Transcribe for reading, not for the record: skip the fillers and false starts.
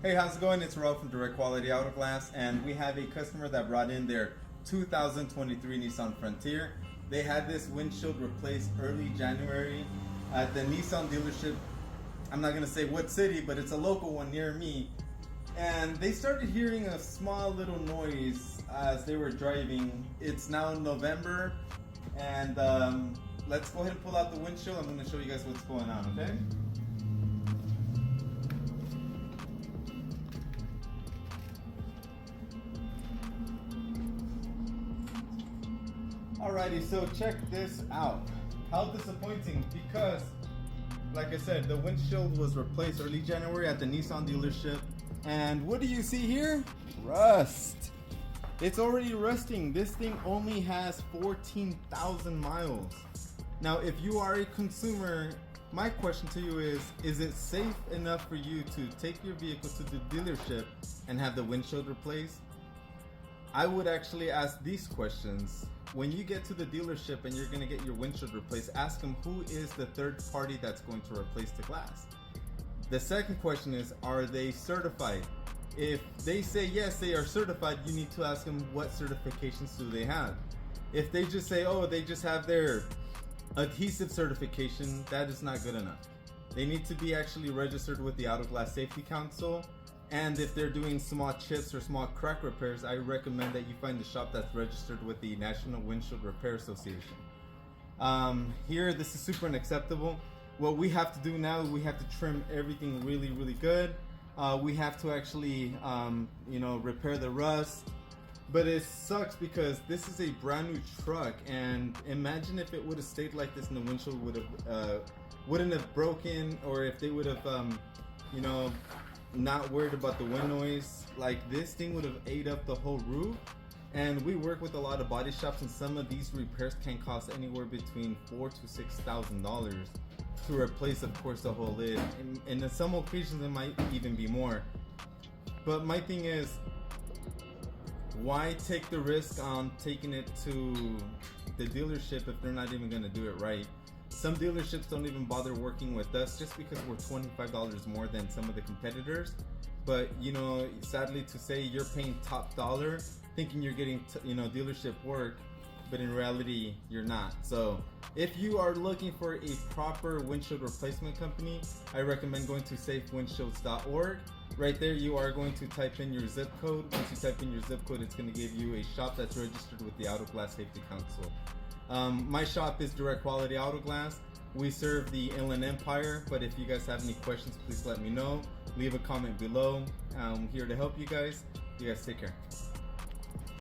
Hey, how's it going? It's Ralph from Direct Quality Auto Glass, and we have a customer that brought in their 2023 Nissan Frontier. They had this windshield replaced early January at the Nissan dealership. I'm not gonna say what city, but it's a local one near me. And they started hearing a small little noise as they were driving. It's now November, and let's go ahead and pull out the windshield. I'm gonna show you guys what's going on, okay? Alrighty, so check this out. How disappointing, because like I said, the windshield was replaced early January at the Nissan dealership. And what do you see here? Rust. It's already rusting. This thing only has 14,000 miles. Now, if you are a consumer, my question to you is it safe enough for you to take your vehicle to the dealership and have the windshield replaced? I would actually ask these questions. When you get to the dealership and you're going to get your windshield replaced, ask them who is the third party that's going to replace the glass. The second question is, are they certified? If they say yes, they are certified, you need to ask them what certifications do they have. If they just say, oh, they just have their adhesive certification, that is not good enough. They need to be actually registered with the Auto Glass Safety Council. And if they're doing small chips or small crack repairs, I recommend that you find a shop that's registered with the National Windshield Repair Association. Here, this is super unacceptable. What we have to do now, we have to trim everything really, really good. We have to actually, repair the rust. But it sucks because this is a brand new truck, and imagine if it would have stayed like this and the windshield wouldn't have broken, or if they would have, not worried about the wind noise. Like, this thing would have ate up the whole roof. And we work with a lot of body shops, and some of these repairs can cost anywhere between $4,000 to $6,000 to replace, of course, the whole lid, and in some occasions it might even be more. But my thing is, why take the risk on taking it to the dealership if they're not even going to do it right? Some dealerships don't even bother working with us just because we're $25 more than some of the competitors. But sadly to say, you're paying top dollar thinking you're getting dealership work, but in reality you're not. So if you are looking for a proper windshield replacement company, I recommend going to safewindshields.org. Right there you are going to type in your zip code. Once you type in your zip code, it's going to give you a shop that's registered with the Auto Glass Safety Council. My shop is Direct Quality Auto Glass. We serve the Inland Empire, but if you guys have any questions, please let me know. Leave a comment below. I'm here to help you guys. You guys take care.